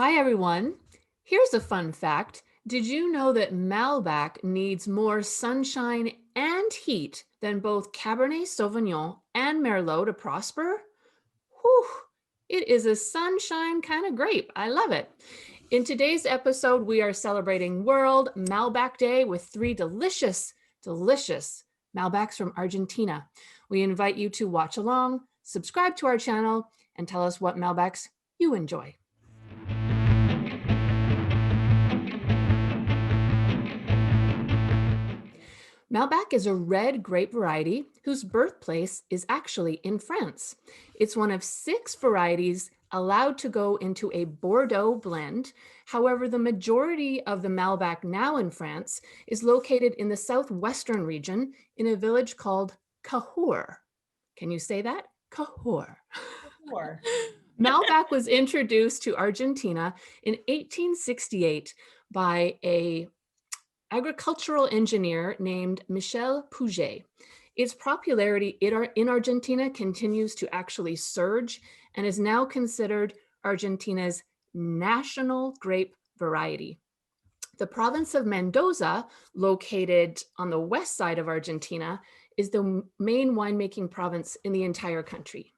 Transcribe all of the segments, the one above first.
Hi, everyone. Here's a fun fact. Did you know that Malbec needs more sunshine and heat than both Cabernet Sauvignon and Merlot to prosper? Whew, it is a sunshine kind of grape. I love it. In today's episode, we are celebrating World Malbec Day with three delicious Malbecs from Argentina. We invite you to watch along, subscribe to our channel, and tell us what Malbecs you enjoy. Malbec is a red grape variety whose birthplace is actually in France. It's one of 6 varieties allowed to go into a Bordeaux blend. However, the majority of the Malbec now in France is located in the southwestern region in a village called Cahors. Can you say that? Cahors. Sure. Malbec was introduced to Argentina in 1868 by a agricultural engineer named Michel Puget. Its popularity in Argentina continues to actually surge and is now considered Argentina's national grape variety. The province of Mendoza, located on the west side of Argentina, is the main winemaking province in the entire country.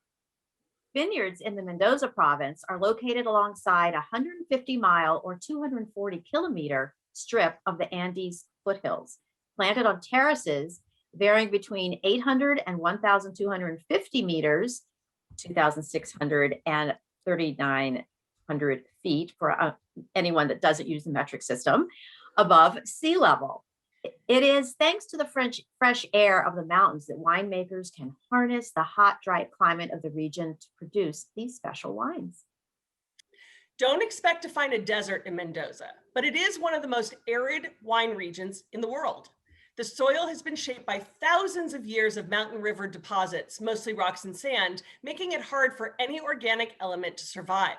Vineyards in the Mendoza province are located alongside a 150-mile or 240-kilometer strip of the Andes foothills, planted on terraces varying between 800 and 1,250 meters, 2,600 and 3,900 feet for anyone that doesn't use the metric system, above sea level. It is thanks to the fresh air of the mountains that winemakers can harness the hot, dry climate of the region to produce these special wines. Don't expect to find a desert in Mendoza, but it is one of the most arid wine regions in the world. The soil has been shaped by thousands of years of mountain river deposits, mostly rocks and sand, making it hard for any organic element to survive.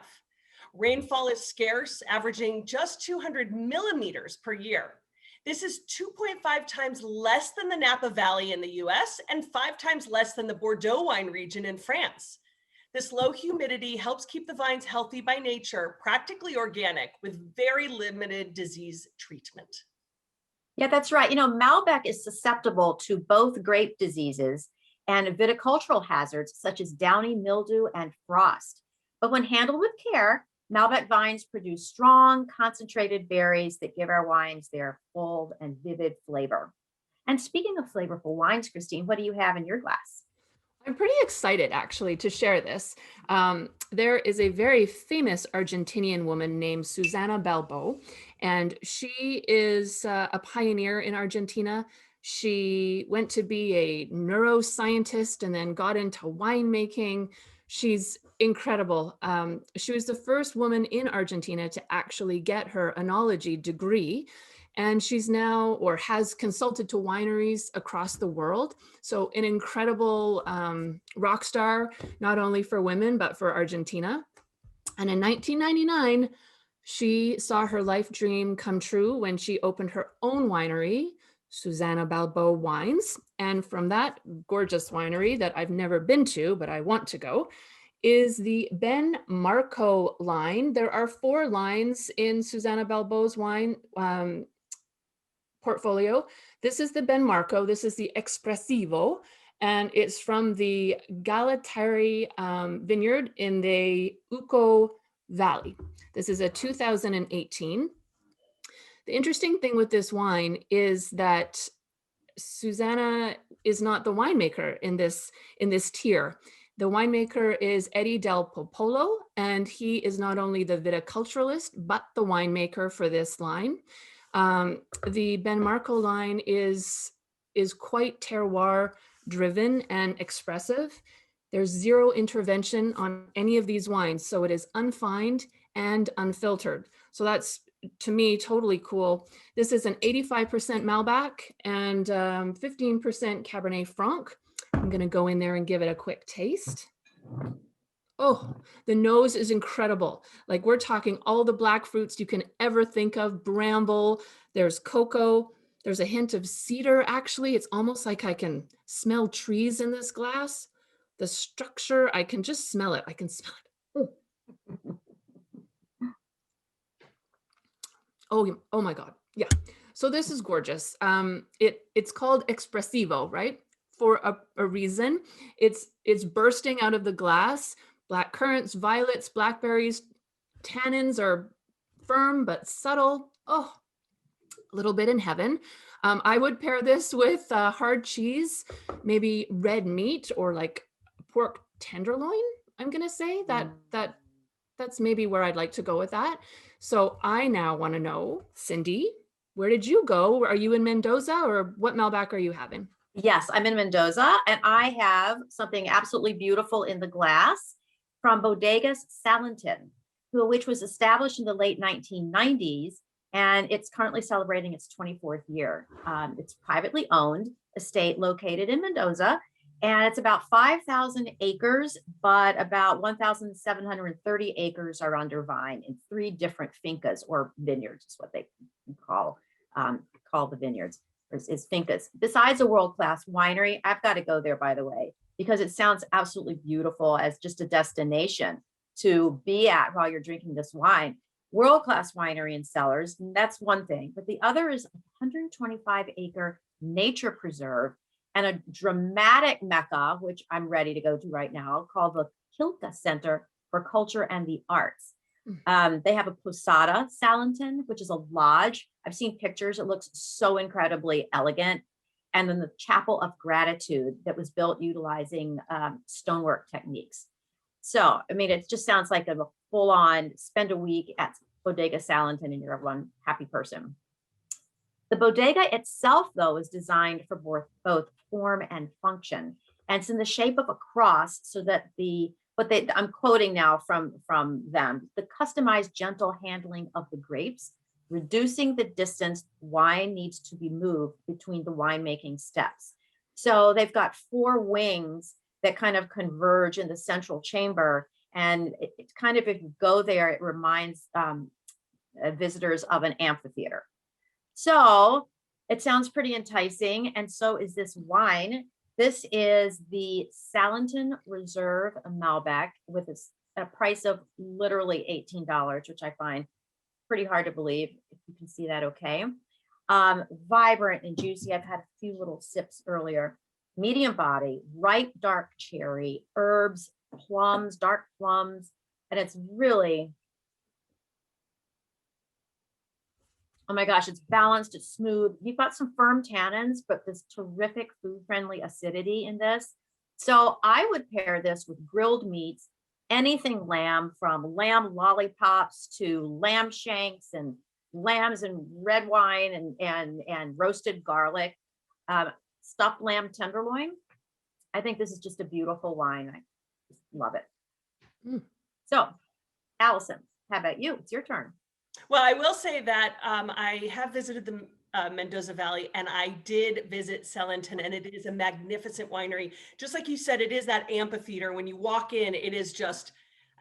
Rainfall is scarce, averaging just 200 millimeters per year. This is 2.5 times less than the Napa Valley in the US and 5 times less than the Bordeaux wine region in France. This low humidity helps keep the vines healthy by nature, practically organic, with very limited disease treatment. Yeah, that's right. Malbec is susceptible to both grape diseases and viticultural hazards such as downy mildew and frost. But when handled with care, Malbec vines produce strong, concentrated berries that give our wines their full and vivid flavor. And speaking of flavorful wines, Christine, what do you have in your glass? I'm pretty excited actually to share this. There is a very famous Argentinian woman named Susana Balbo, and she is a pioneer in Argentina. She went to be a neuroscientist and then got into winemaking. She's incredible. She was the first woman in Argentina to actually get her enology degree. And she's now, or has consulted to wineries across the world. So an incredible rock star, not only for women, but for Argentina. And in 1999, she saw her life dream come true when she opened her own winery, Susana Balbo Wines. And from that gorgeous winery that I've never been to, but I want to go, is the Ben Marco line. There are 4 lines in Susana Balbo's wine portfolio. This is the Ben Marco, this is the Espressivo, and it's from the Galatari vineyard in the Uco Valley. This is a 2018. The interesting thing with this wine is that Susana is not the winemaker in this tier. The winemaker is Eddie Del Popolo, and he is not only the viticulturalist, but the winemaker for this line. The Ben Marco line is quite terroir driven and expressive. There's zero intervention on any of these wines, so it is unfined and unfiltered. So that's, to me, totally cool. This is an 85% Malbec and 15% Cabernet Franc. I'm gonna go in there and give it a quick taste. Oh, the nose is incredible. Like, we're talking all the black fruits you can ever think of, bramble, there's cocoa, there's a hint of cedar. Actually, it's almost like I can smell trees in this glass. The structure, I can just smell it. I can smell it. Oh my God. Yeah. So this is gorgeous. It's called Espressivo, right? For a reason. It's bursting out of the glass. Black currants, violets, blackberries. Tannins are firm but subtle. Oh, a little bit in heaven. I would pair this with hard cheese, maybe red meat or like pork tenderloin. I'm gonna say that's maybe where I'd like to go with that. So I now want to know, Cindy, where did you go? Are you in Mendoza or what Malbec are you having? Yes, I'm in Mendoza and I have something absolutely beautiful in the glass from Bodegas Salentin, which was established in the late 1990s, and it's currently celebrating its 24th year. It's privately owned estate located in Mendoza, and it's about 5,000 acres, but about 1,730 acres are under vine in 3 different fincas, or vineyards is what they call the vineyards. Is fincas. Besides a world-class winery, I've got to go there, by the way, because it sounds absolutely beautiful as just a destination to be at while you're drinking this wine. World-class winery and cellars, and that's one thing. But the other is a 125-acre nature preserve and a dramatic mecca, which I'm ready to go to right now, called the Kilka Center for Culture and the Arts. They have a Posada Salentin, which is a lodge. I've seen pictures. It looks so incredibly elegant. And then the Chapel of Gratitude that was built utilizing stonework techniques. So, I mean, it just sounds like a full-on spend a week at Bodega Salentin and you're one happy person. The bodega itself, though, is designed for both form and function. And it's in the shape of a cross so that I'm quoting now from them, the customized gentle handling of the grapes, reducing the distance wine needs to be moved between the winemaking steps. So they've got 4 wings that kind of converge in the central chamber. And it's kind of, if you go there, it reminds visitors of an amphitheater. So it sounds pretty enticing. And so is this wine. This is the Salentin Reserve Malbec with a price of literally $18, which I find pretty hard to believe, if you can see that okay. Vibrant and juicy. I've had a few little sips earlier. Medium body, ripe dark cherry, herbs, plums, dark plums, and it's really, oh my gosh, it's balanced, it's smooth. You've got some firm tannins, but this terrific food-friendly acidity in this. So I would pair this with grilled meats, anything lamb, from lamb lollipops to lamb shanks and lambs and red wine and roasted garlic, stuffed lamb tenderloin. I think this is just a beautiful wine. I just love it. So, Allison, how about you? It's your turn. Well, I will say that I have visited the Mendoza Valley, and I did visit Salentin, and it is a magnificent winery. Just like you said, it is that amphitheater. When you walk in, it is just,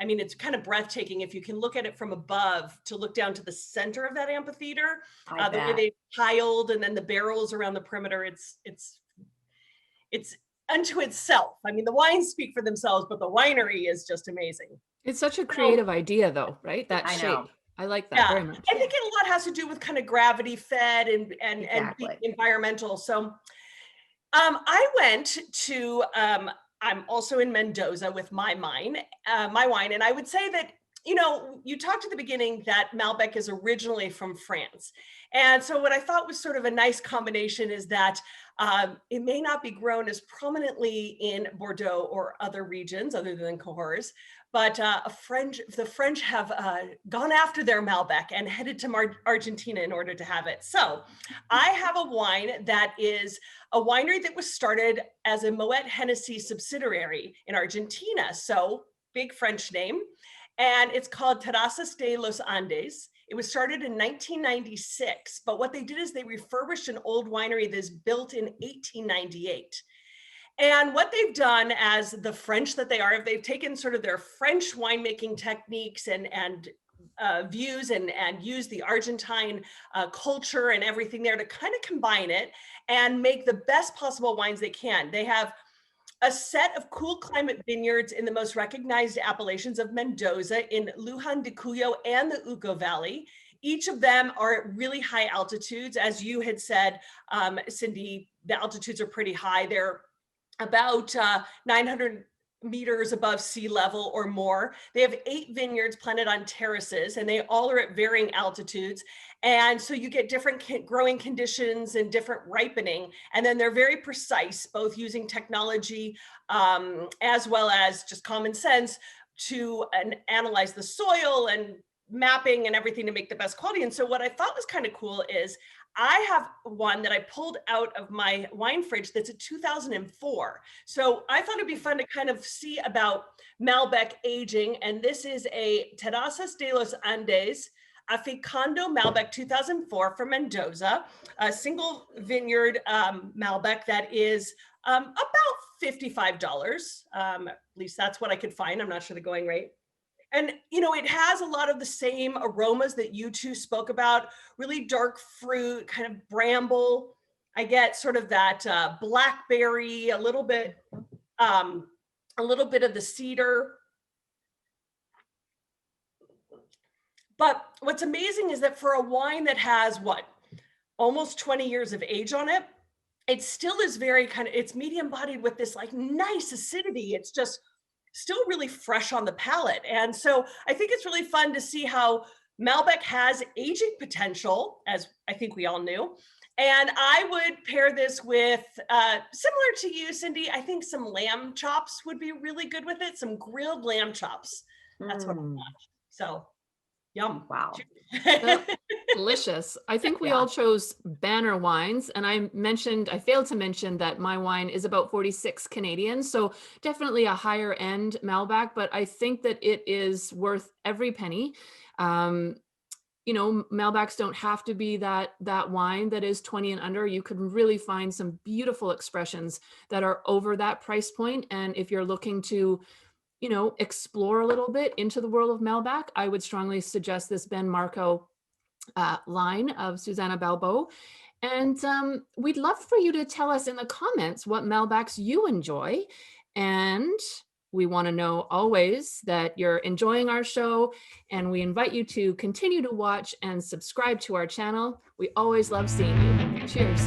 I mean, it's kind of breathtaking if you can look at it from above to look down to the center of that amphitheater. The way they tiled, and then the barrels around the perimeter. It's unto itself. I mean, the wines speak for themselves, but the winery is just amazing. It's such a creative idea, though, right? That shape. I like that very much. I think a lot has to do with kind of gravity fed and environmental. So I went to, I'm also in Mendoza with my wine. And I would say that, you know, you talked at the beginning that Malbec is originally from France. And so what I thought was sort of a nice combination is that it may not be grown as prominently in Bordeaux or other regions other than Cahors, but the French have gone after their Malbec and headed to Argentina in order to have it. So I have a wine that is a winery that was started as a Moet Hennessy subsidiary in Argentina. So big French name. And it's called Terrazas de los Andes. It was started in 1996, but what they did is they refurbished an old winery that's built in 1898. And what they've done, as the French that they are, they've taken sort of their French winemaking techniques and views and used the Argentine culture and everything there to kind of combine it and make the best possible wines they can. They have a set of cool climate vineyards in the most recognized appellations of Mendoza, in Luján de Cuyo and the Uco Valley, each of them are at really high altitudes. As you had said, Cindy, the altitudes are pretty high. They're about 900 meters above sea level or more. They have 8 vineyards planted on terraces, and they all are at varying altitudes. And so you get different growing conditions and different ripening. And then they're very precise, both using technology as well as just common sense to analyze the soil and mapping and everything to make the best quality. And so what I thought was kind of cool is I have one that I pulled out of my wine fridge that's a 2004. So I thought it'd be fun to kind of see about Malbec aging. And this is a Terrazas de los Andes Aficando Malbec 2004 from Mendoza, a single vineyard Malbec that is about $55. At least that's what I could find. I'm not sure the going rate. And, you know, it has a lot of the same aromas that you two spoke about, really dark fruit, kind of bramble. I get sort of that blackberry, a little bit of the cedar. But what's amazing is that for a wine that has almost 20 years of age on it, it still is very it's medium bodied with this like nice acidity. It's just still really fresh on the palate. And so I think it's really fun to see how Malbec has aging potential, as I think we all knew. And I would pair this with, similar to you, Cindy, I think some lamb chops would be really good with it. Some grilled lamb chops. That's what I want. So, yum. Wow. Delicious. I think we all chose banner wines, and I failed to mention that my wine is about 46 Canadian, so definitely a higher end Malbec, but I think that it is worth every penny. You know, Malbecs don't have to be that wine that is 20 and under. You can really find some beautiful expressions that are over that price point. And if you're looking to, you know, explore a little bit into the world of Malbec, I would strongly suggest this Ben Marco line of Susanna Balbo. And we'd love for you to tell us in the comments what Malbecs you enjoy. And we want to know always that you're enjoying our show, and we invite you to continue to watch and subscribe to our channel. We always love seeing you. Cheers.